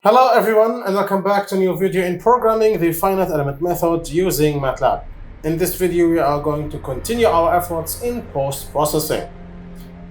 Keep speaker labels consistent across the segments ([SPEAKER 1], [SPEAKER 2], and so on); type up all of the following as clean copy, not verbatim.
[SPEAKER 1] Hello everyone, and welcome back to a new video in programming the finite element method using MATLAB. In this video we are going to continue our efforts in post-processing,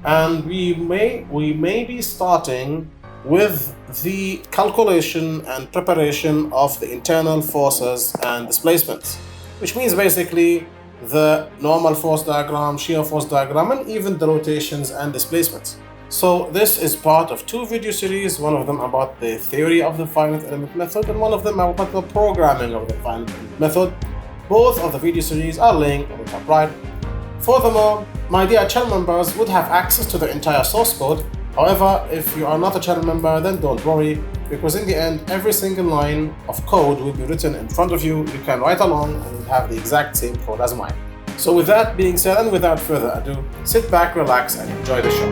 [SPEAKER 1] and we may be starting with the calculation and preparation of the internal forces and displacements, which means basically the normal force diagram, shear force diagram, and even the rotations and displacements. So this is part of two video series, one of them about the theory of the finite element method and one of them about the programming of the finite element method. Both of the video series are linked on the top right. Furthermore, my dear channel members would have access to the entire source code. However, if you are not a channel member, then don't worry, because in the end, every single line of code will be written in front of you. You can write along and you'll have the exact same code as mine. So with that being said, and without further ado, sit back, relax, and enjoy the show.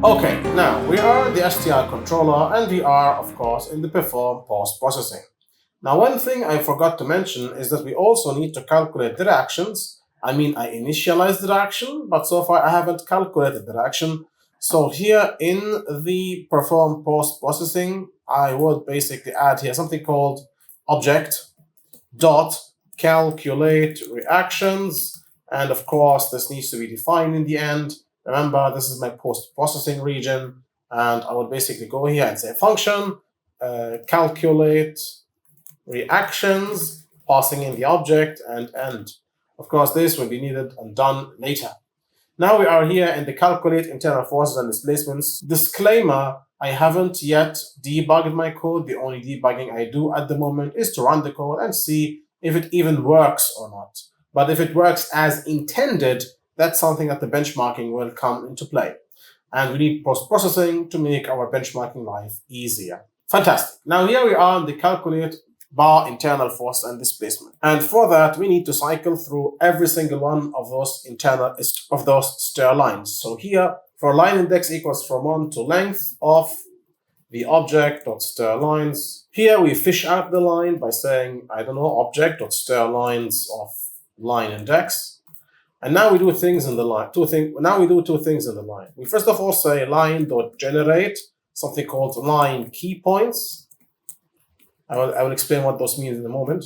[SPEAKER 1] Okay, now we are in the STI controller and we are, of course, in the perform post-processing. Now, one thing I forgot to mention is that we also need to calculate the reactions. I initialized the reaction, but so far I haven't calculated the reaction. So here in the perform post-processing, I would basically add here something called object.calculate reactions. And of course, this needs to be defined in the end. Remember, this is my post-processing region, and I would basically go here and say function, calculate reactions, passing in the object, and end. Of course, this will be needed and done later. Now we are here in the calculate internal forces and displacements. Disclaimer, I haven't yet debugged my code. The only debugging I do at the moment is to run the code and see if it even works or not. But if it works as intended, that's something that the benchmarking will come into play. And we need post-processing to make our benchmarking life easier. Fantastic. Now here we are in the calculate bar internal force and displacement. And for that, we need to cycle through every single one of those stir lines. So here, for line index equals from 1 to length of the object.stir lines. Here we fish out the line by saying, object.stir lines of line index. And now we do things in the line. Now we do two things in the line. We first of all say line.generate something called line key points. I will explain what those mean in a moment.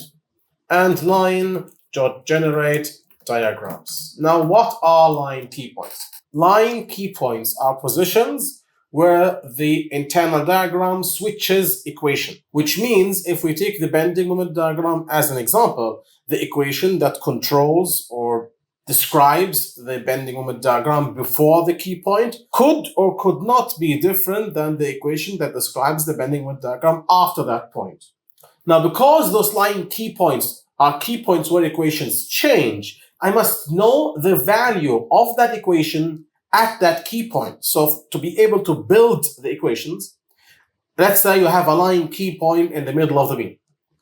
[SPEAKER 1] And line.generate diagrams. Now, what are line key points? Line key points are positions where the internal diagram switches equation, which means if we take the bending moment diagram as an example, the equation that controls or describes the bending moment diagram before the key point could or could not be different than the equation that describes the bending moment diagram after that point. Now, because those line key points are key points where equations change, I must know the value of that equation at that key point. So to be able to build the equations, let's say you have a line key point in the middle of the beam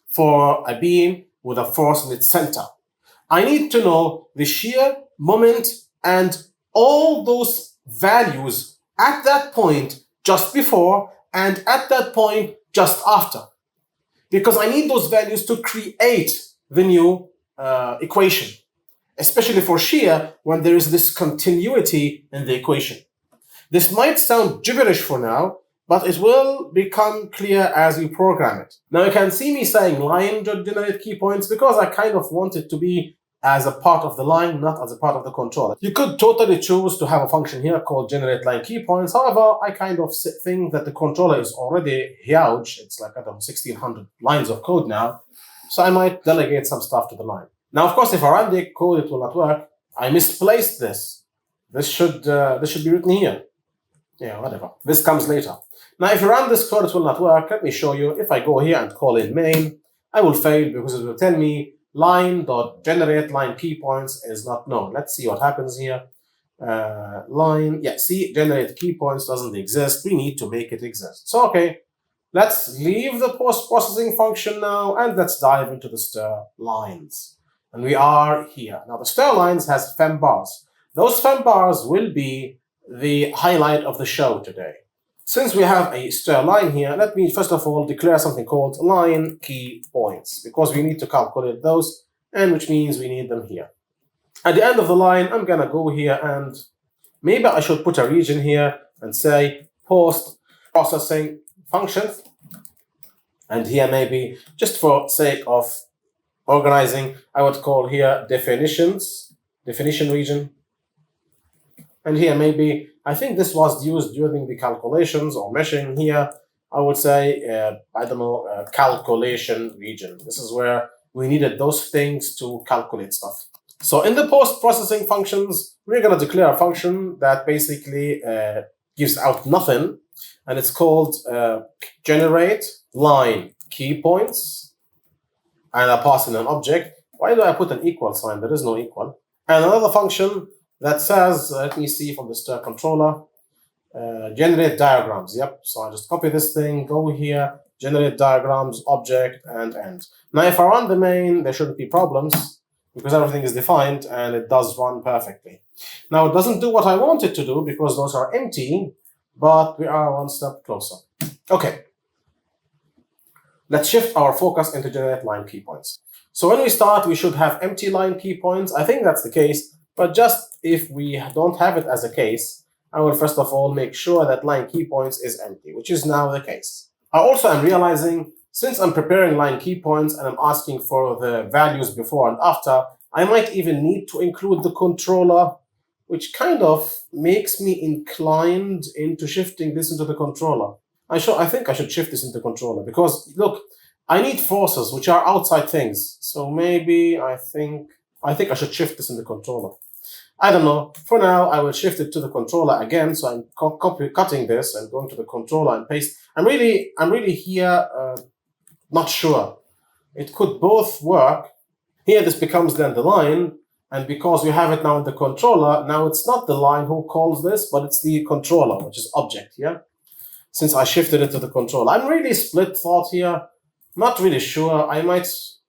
[SPEAKER 1] for a beam with a force in its center. I need to know the shear, moment, and all those values at that point just before and at that point just after. Because I need those values to create the new equation, especially for shear when there is this continuity in the equation. This might sound gibberish for now, but it will become clear as you program it. Now you can see me saying line.generate key points because I kind of want it to be as a part of the line, not as a part of the controller. You could totally choose to have a function here called generate line key points. However, I kind of think that the controller is already huge. It's like, 1,600 lines of code now. So I might delegate some stuff to the line. Now, of course, if I run the code, it will not work. I misplaced this. This should be written here. Yeah, whatever. This comes later. Now, if you run this code, it will not work. Let me show you. If I go here and call in main, I will fail because it will tell me line.generate line key points is not known. Let's see what happens here. Generate key points doesn't exist. We need to make it exist. So, okay, let's leave the post-processing function now and let's dive into the stir lines. And we are here. Now, the stir lines has fem bars. Those fem bars will be the highlight of the show today. Since we have a stir line here, let me first of all declare something called line key points because we need to calculate those, and which means we need them here. At the end of the line, I'm gonna go here and maybe I should put a region here and say post-processing functions. And here maybe, just for sake of organizing, I would call here definition region. And here maybe, I think this was used during the calculations or meshing here. I would say, I don't know, calculation region. This is where we needed those things to calculate stuff. So in the post-processing functions, we're going to declare a function that basically gives out nothing, and it's called generate line key points, and I pass in an object. Why do I put an equal sign? There is no equal. And another function that says, let me see from the stir controller, generate diagrams. Yep, so I just copy this thing, go here, generate diagrams, object, and end. Now, if I run the main, there shouldn't be problems because everything is defined and it does run perfectly. Now, it doesn't do what I want it to do because those are empty, but we are one step closer. Okay, let's shift our focus into generate line key points. So when we start, we should have empty line key points. I think that's the case, but just if we don't have it as a case, I will first of all make sure that line key points is empty, which is now the case. I also am realizing, since I'm preparing line key points and I'm asking for the values before and after, I might even need to include the controller, which kind of makes me inclined into shifting this into the controller. I think I should shift this into the controller because, look, I need forces which are outside things. So maybe I think I should shift this in the controller. I don't know. For now, I will shift it to the controller again. So I'm cutting this and going to the controller and paste. I'm really here not sure. It could both work. Here, this becomes then the line. And because we have it now in the controller, now it's not the line who calls this, but it's the controller, which is object here. Since I shifted it to the controller. I'm really split thought here. Not really sure. I might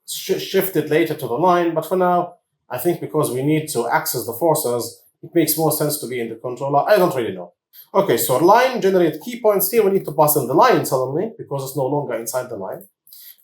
[SPEAKER 1] shift it later to the line, but for now, I think because we need to access the forces, it makes more sense to be in the controller. I don't really know. Okay, so line generate key points. Here we need to pass in the line suddenly because it's no longer inside the line.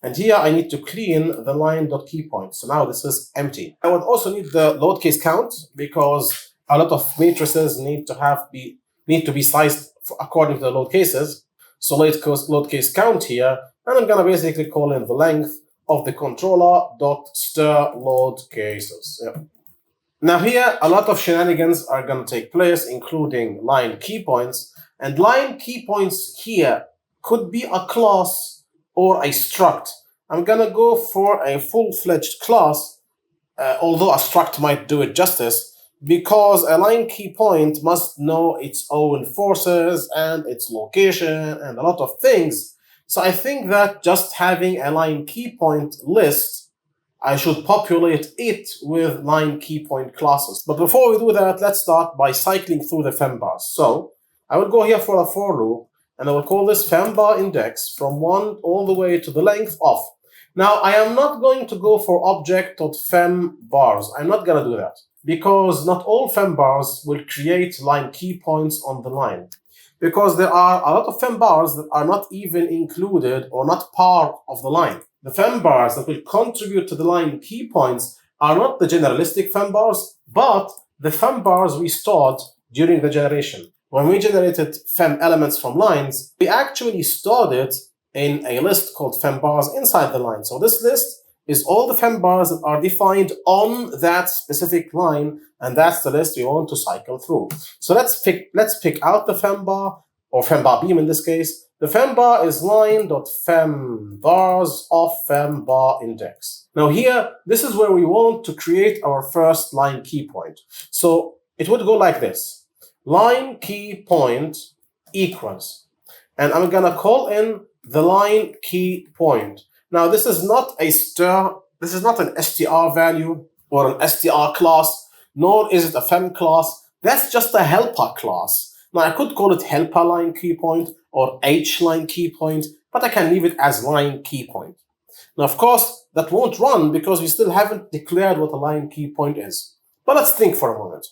[SPEAKER 1] And here I need to clean the line.keyPoint. So now this is empty. I would also need the load case count because a lot of matrices need to be sized according to the load cases. So load case count here, and I'm gonna basically call in the length of the controller.stir load cases. Yep. Now here, a lot of shenanigans are gonna take place, including line key points. And line key points here could be a class or a struct. I'm gonna go for a full-fledged class, although a struct might do it justice, because a line key point must know its own forces and its location and a lot of things. So I think that just having a line key point list, I should populate it with line key point classes. But before we do that, let's start by cycling through the fembars. So I will go here for a for loop, and I will call this fembar index from 1 all the way to the length of. Now, I am not going to go for object.fembars. I'm not going to do that because not all fembars will create line key points on the line. Because there are a lot of fembars that are not even included or not part of the line. The fembars that will contribute to the line key points are not the generalistic fembars, but the fembars we stored during the generation. When we generated fem elements from lines, we actually stored it in a list called fembars inside the line. So this list is all the fembars that are defined on that specific line, and that's the list we want to cycle through. So let's pick out the fembar, or fembar beam in this case. The fembar is line.fembars of fembar index. Now here, this is where we want to create our first line key point. So it would go like this. Line key point equals, and I'm gonna call in the line key point. Now this is not an str value or an str class, nor is it a fem class. That's just a helper class. Now I could call it helper line key point or h line key point, but I can leave it as line key point. Now of course that won't run because we still haven't declared what a line key point is. But let's think for a moment.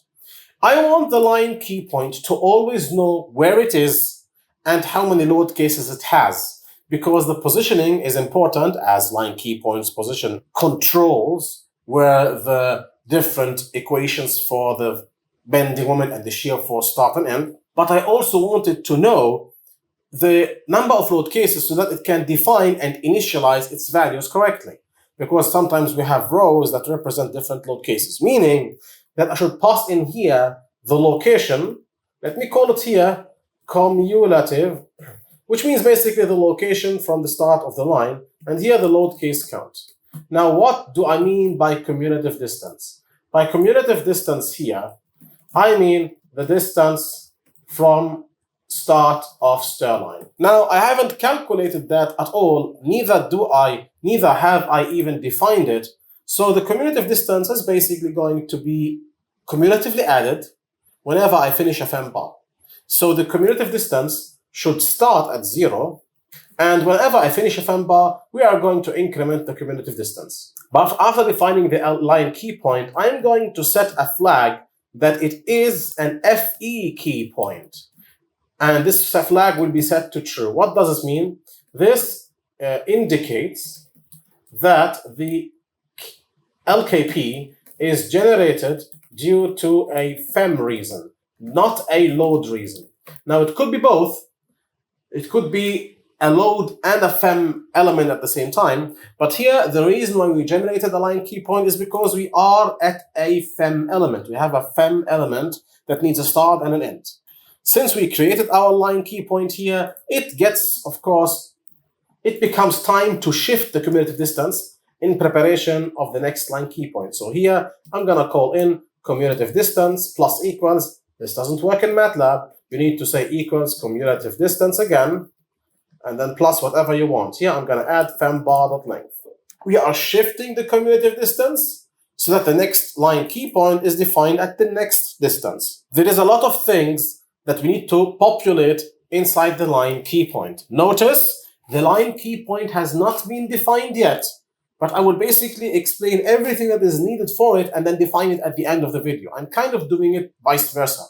[SPEAKER 1] I want the line key point to always know where it is and how many load cases it has, because the positioning is important, as line key points position controls where the different equations for the bending moment and the shear force start and end, but I also wanted to know the number of load cases so that it can define and initialize its values correctly. Because sometimes we have rows that represent different load cases, meaning that I should pass in here the location. Let me call it here cumulative, which means basically the location from the start of the line, and here the load case count. Now, what do I mean by cumulative distance? By cumulative distance here, I mean the distance from start of stir line. Now, I haven't calculated that at all, neither have I even defined it. So the cumulative distance is basically going to be cumulatively added whenever I finish a fem bar. So the cumulative distance should start at 0, and whenever I finish a fem bar, we are going to increment the cumulative distance. But after defining the line key point, I'm going to set a flag that it is an FE key point. And this flag will be set to true. What does this mean? This indicates that the LKP is generated due to a fem reason, not a load reason. Now, it could be both. It could be a load and a fem element at the same time. But here, the reason why we generated a line key point is because we are at a fem element. We have a fem element that needs a start and an end. Since we created our line key point here, it becomes time to shift the cumulative distance in preparation of the next line key point. So here, I'm going to call in cumulative distance plus equals. This doesn't work in MATLAB. You need to say equals cumulative distance again, and then plus whatever you want. Here, I'm going to add fembar.length. We are shifting the cumulative distance so that the next line key point is defined at the next distance. There is a lot of things that we need to populate inside the line key point. Notice the line key point has not been defined yet, but I will basically explain everything that is needed for it and then define it at the end of the video. I'm kind of doing it vice versa.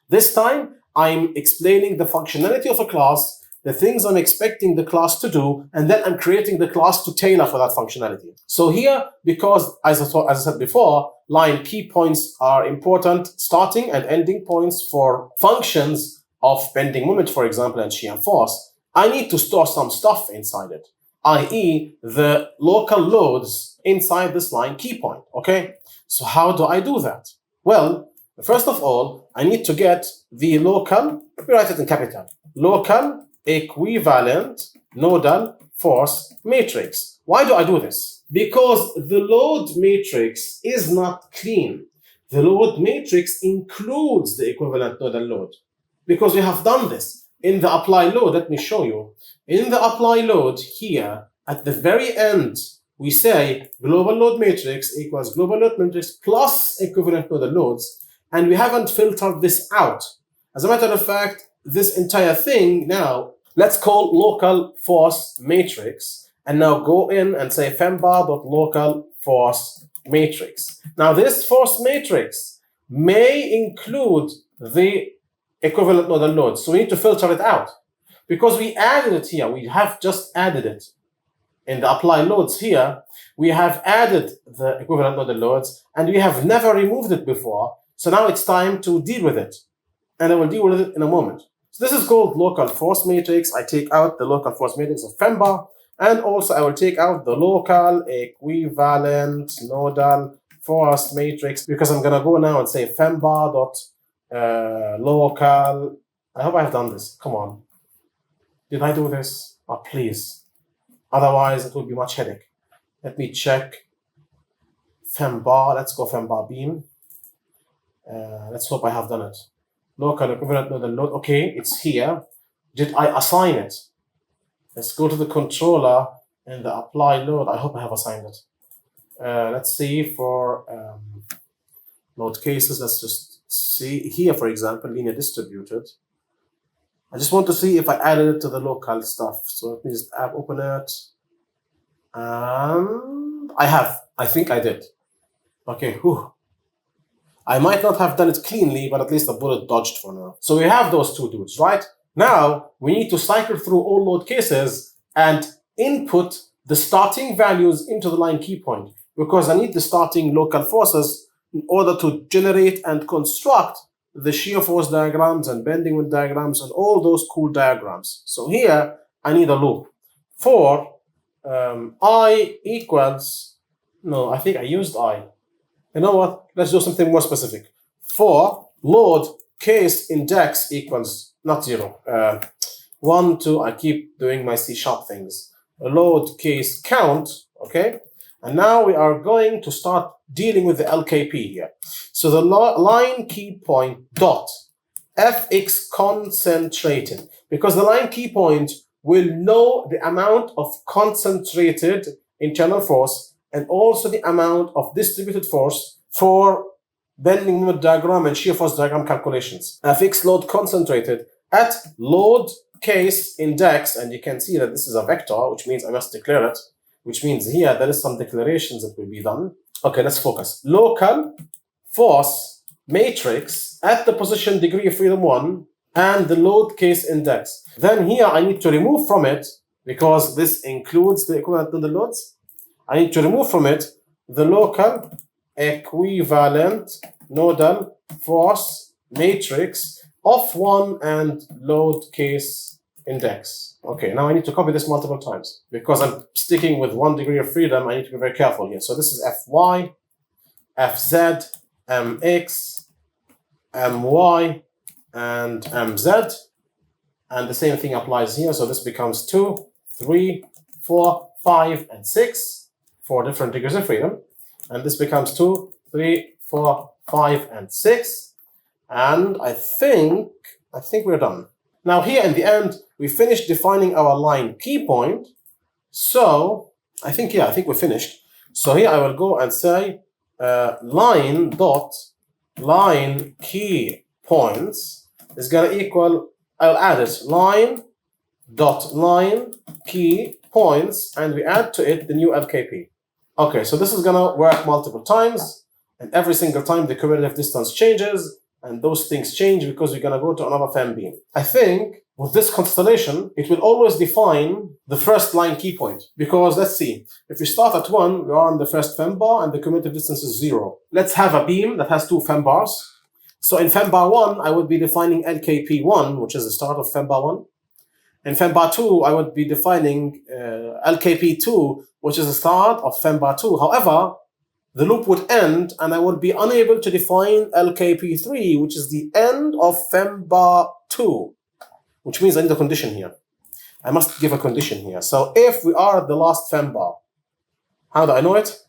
[SPEAKER 1] This time, I'm explaining the functionality of a class, the things I'm expecting the class to do, and then I'm creating the class to tailor for that functionality. So here, because as I said before, line key points are important starting and ending points for functions of bending moment, for example, and shear force, I need to store some stuff inside it, i.e. the local loads inside this line key point, okay? So how do I do that? Well, first of all, I need to get the local, let me write it in capital, local equivalent nodal force matrix. Why do I do this? Because the load matrix is not clean. The load matrix includes the equivalent nodal load. Because we have done this in the apply load. Let me show you. In the apply load here, at the very end, we say global load matrix equals global load matrix plus equivalent nodal loads. And we haven't filtered this out. As a matter of fact, this entire thing now, let's call local force matrix. And now go in and say fembar.local force matrix. Now this force matrix may include the equivalent nodal loads. So we need to filter it out. Because we added it here, we have just added it. In the apply loads here, we have added the equivalent nodal loads, and we have never removed it before. So now it's time to deal with it. And I will deal with it in a moment. So this is called local force matrix. I take out the local force matrix of fembar, and also I will take out the local equivalent nodal force matrix, because I'm gonna go now and say fembar dot local. I hope I've done this. Come on. Did I do this? Oh, please. Otherwise, it will be much headache. Let me check. Fembar. Let's go fembar beam. Let's hope I have done it. Local equivalent nodal load. Okay, it's here. Did I assign it? Let's go to the controller and the apply load. I hope I have assigned it. Let's see for load cases. Let's just see here, for example, linear distributed. I just want to see if I added it to the local stuff. So let me just open it. And I have. I think I did. Okay, whew. I might not have done it cleanly, but at least the bullet dodged for now. So we have those two dudes, right? Now, we need to cycle through all load cases and input the starting values into the line key point, because I need the starting local forces in order to generate and construct the shear force diagrams and bending moment diagrams and all those cool diagrams. So here I need a loop for I equals, no, I think I used I. You know what? Let's do something more specific. For load case index equals not 0. 1, 2, I keep doing my C# things. Load case count, okay? And now we are going to start dealing with the LKP here. So the line key point dot fx concentrated, because the line key point will know the amount of concentrated internal force and also the amount of distributed force for bending moment diagram and shear force diagram calculations. Fx load concentrated at load case index, and you can see that this is a vector, which means I must declare it, which means here there is some declarations that will be done. Okay, let's focus. Local force matrix at the position degree of freedom 1 and the load case index. Then here I need to remove from it, because this includes the equivalent to the loads, I need to remove from it the local equivalent nodal force matrix of 1 and load case index. Okay, now I need to copy this multiple times because I'm sticking with 1 degree of freedom. I need to be very careful here. So this is Fy, Fz, Mx, My, and Mz. And the same thing applies here. So this becomes 2, 3, 4, 5, and 6 for different degrees of freedom. And this becomes 2, 3, 4, 5, and 6. And I think we're done. Now here in the end, we finished defining our line key point. So I think we're finished. So here I will go and say line key points is going to equal, I'll add it, line key points, and we add to it the new LKP. Okay, so this is going to work multiple times, and every single time the cumulative distance changes, and those things change because we're going to go to another fem beam. I think with this constellation, it will always define the first line key point. Because let's see, if we start at 1, we are on the first fem bar and the cumulative distance is 0. Let's have a beam that has 2 fem bars. So in fem bar 1, I would be defining LKP1, which is the start of fem bar 1. In fem bar 2, I would be defining LKP2, which is the start of fem bar 2. However, the loop would end and I would be unable to define LKP3, which is the end of fem bar 2, which means I need a condition here. I must give a condition here. So if we are at the last fem bar, how do I know it?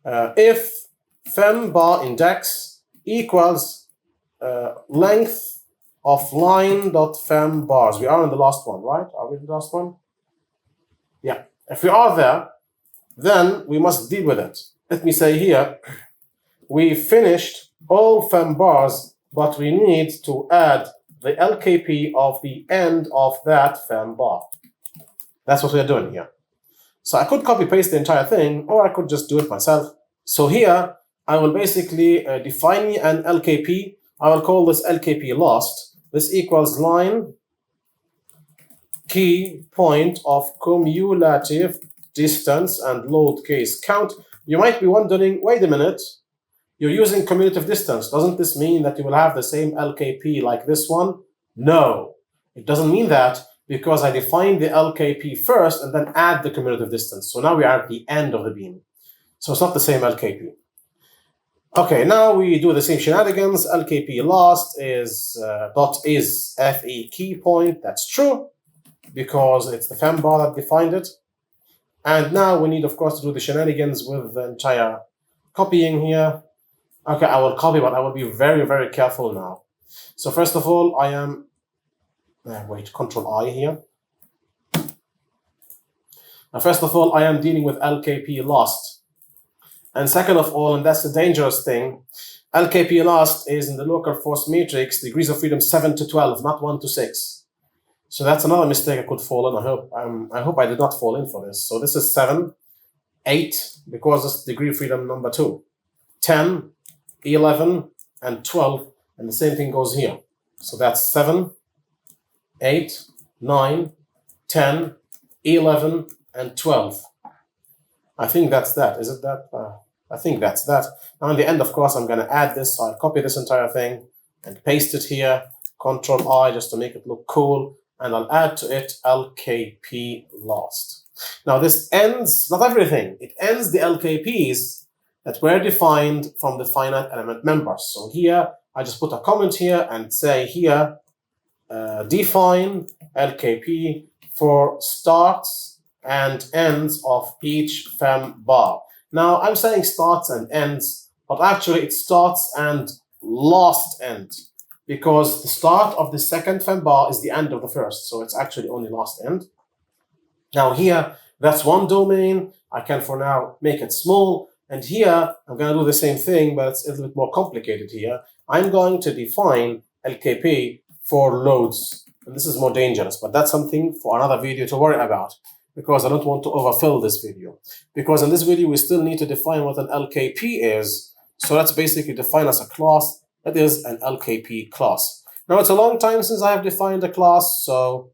[SPEAKER 1] If fem bar index equals length of line.fem bars. We are in the last one, right? Are we in the last one? Yeah. If we are there, then we must deal with it. Let me say here, we finished all fem bars, but we need to add the LKP of the end of that fem bar. That's what we're doing here. So I could copy paste the entire thing, or I could just do it myself. So here, I will basically define an LKP. I will call this LKP lost. This equals line key point of cumulative distance and load case count. You might be wondering, wait a minute, you're using cumulative distance. Doesn't this mean that you will have the same LKP like this one? No, it doesn't mean that, because I defined the LKP first and then add the cumulative distance. So now we are at the end of the beam. So it's not the same LKP. Okay, now we do the same shenanigans. LKP lost is dot is FE key point. That's true, because it's the fem bar that defined it. And now we need, of course, to do the shenanigans with the entire copying here. Okay, I will copy, but I will be very, very careful now. So first of all, I am, Control I here. Now, first of all, I am dealing with LKP lost. And second of all, and that's the dangerous thing, LKP lost is in the local force matrix, degrees of freedom 7 to 12, not 1 to 6. So that's another mistake I could fall in. I hope I did not fall in for this. So this is 7, 8, because it's degree of freedom number 2, 10, 11, and 12, and the same thing goes here. So that's 7, 8, 9, 10, 11, and 12. I think that's that. Is it that? I think that's that. Now in the end, of course, I'm going to add this. So I'll copy this entire thing and paste it here. Control I just to make it look cool. And I'll add to it LKP last. Now this ends, not everything, it ends the LKPs that were defined from the finite element members. So here, I just put a comment here and say here, define LKP for starts and ends of each fem bar. Now I'm saying starts and ends, but actually it starts and last end, because the start of the second fem bar is the end of the first, so it's actually only last end. Now here, that's one domain. I can for now make it small, and here I'm going to do the same thing, but it's a little bit more complicated here. I'm going to define LKP for loads, and this is more dangerous, but that's something for another video to worry about, because I don't want to overfill this video. Because in this video, we still need to define what an LKP is. So let's basically define as a class that is an LKP class. Now, it's a long time since I have defined a class, so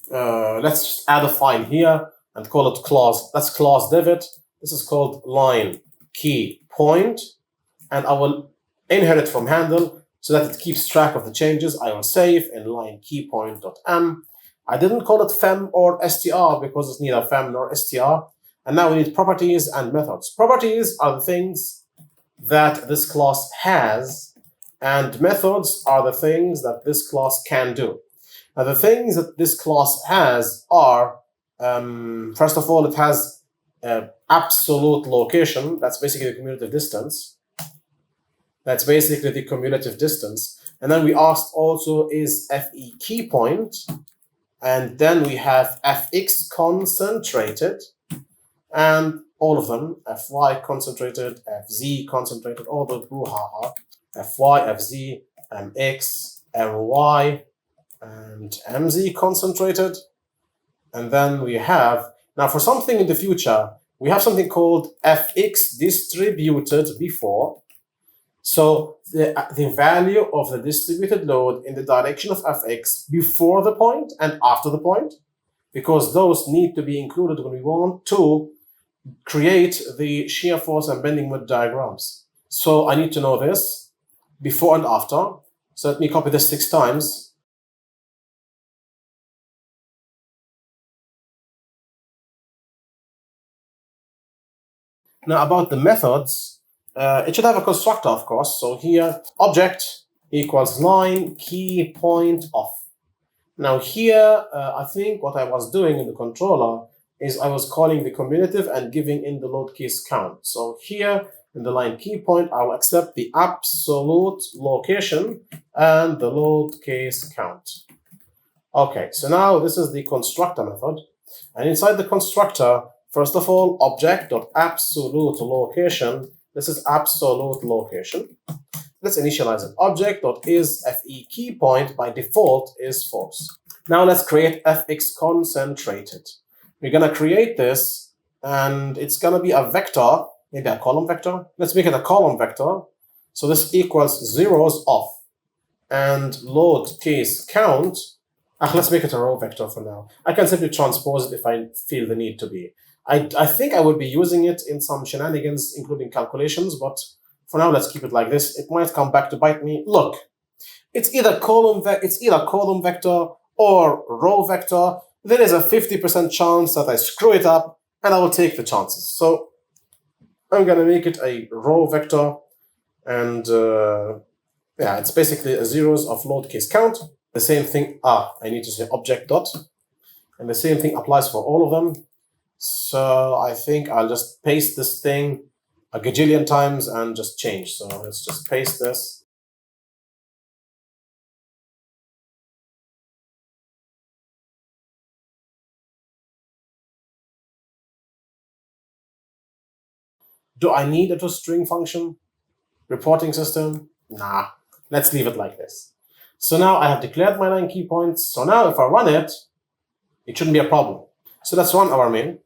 [SPEAKER 1] let's just add a file here and call it class. That's class divot. This is called line key point, and I will inherit from handle so that it keeps track of the changes. I will save in line key point.m. I didn't call it fem or str because it's neither fem nor str. And now we need properties and methods. Properties are the things that this class has, and methods are the things that this class can do. Now, the things that this class has are, first of all, it has absolute location. That's basically the cumulative distance. That's basically the cumulative distance. And then we asked also, is FE key point? And then we have Fx concentrated, and all of them, Fy concentrated, Fz concentrated, all the brouhaha, Fy, Fz, Mx, My, and Mz concentrated. And then we have, now for something in the future, we have something called Fx distributed before. So the value of the distributed load in the direction of Fx before the point and after the point, because those need to be included when we want to create the shear force and bending moment diagrams. So I need to know this before and after. So let me copy this 6 times. Now about the methods, it should have a constructor, of course. So here, object equals line key point off. Now here, I think what I was doing in the controller is I was calling the commutative and giving in the load case count. So here in the line key point, I will accept the absolute location and the load case count. Okay, so now this is the constructor method. And inside the constructor, first of all, object.absolute location. This is absolute location. Let's initialize it. Object.isFE key point by default is false. Now let's create Fx concentrated. We're going to create this, and it's going to be a vector, maybe a column vector. Let's make it a column vector. So this equals zeros off. And load case count, let's make it a row vector for now. I can simply transpose it if I feel the need to be. I think I would be using it in some shenanigans, including calculations, but for now, let's keep it like this. It might come back to bite me. Look, it's either column vector or row vector. There is a 50% chance that I screw it up, and I will take the chances. So I'm going to make it a row vector, and yeah, it's basically a zeros of load case count. The same thing, I need to say object dot, and the same thing applies for all of them. So I think I'll just paste this thing a gajillion times and just change. So let's just paste this. Do I need a toString function? Reporting system? Nah, let's leave it like this. So now I have declared my line key points. So now if I run it, it shouldn't be a problem. So let's run our main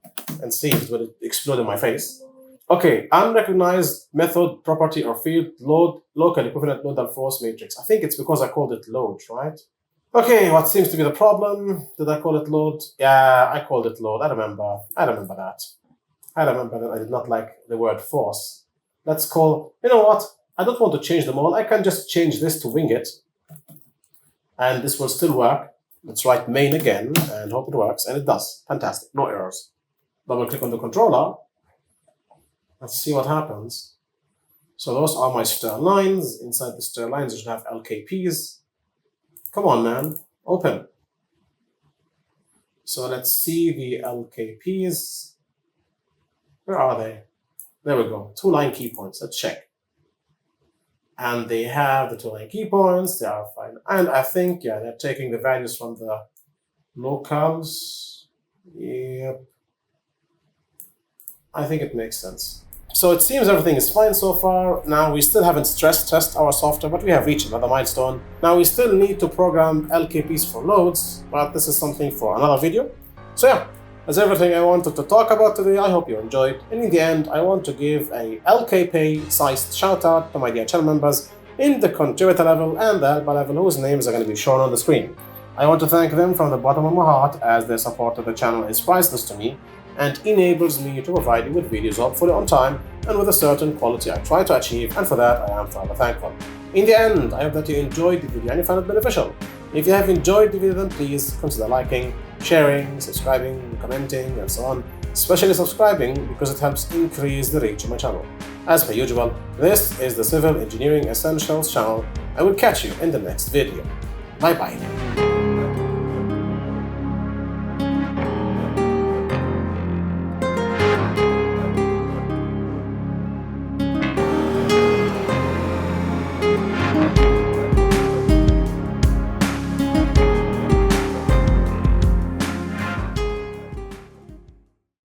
[SPEAKER 1] and see if it will explode in my face. Okay, unrecognized method, property, or field, load, local equivalent nodal force matrix. I think it's because I called it load, right? Okay, what seems to be the problem? Did I call it load? Yeah, I called it load. I remember that. I remember that I did not like the word force. let's call, you know what? I don't want to change them all. I can just change this to wing it. And this will still work. Let's write main again and hope it works. And it does. Fantastic. No errors. Double click on the controller. Let's see what happens. So those are my stir lines. Inside the stir lines, you should have LKPs. Come on, man. Open. So let's see the LKPs. Where are they? There we go. 2 line key points. Let's check. And they have the 2 line key points. They are fine. And I think, yeah, they're taking the values from the locals. Yep. I think it makes sense. So it seems everything is fine so far. Now we still haven't stress tested our software, but we have reached another milestone. Now we still need to program LKPs for loads, but this is something for another video. So yeah, that's everything I wanted to talk about today. I hope you enjoyed. And in the end, I want to give a LKP-sized shout out to my dear channel members in the contributor level and the helper level, whose names are going to be shown on the screen. I want to thank them from the bottom of my heart, as their support of the channel is priceless to me and enables me to provide you with videos hopefully on time and with a certain quality I try to achieve, and for that I am forever thankful. In the end, I hope that you enjoyed the video and you found it beneficial. If you have enjoyed the video, then please consider liking, sharing, subscribing, commenting, and so on, especially subscribing because it helps increase the reach of my channel. As per usual, this is the Civil Engineering Essentials channel. I will catch you in the next video. Bye bye.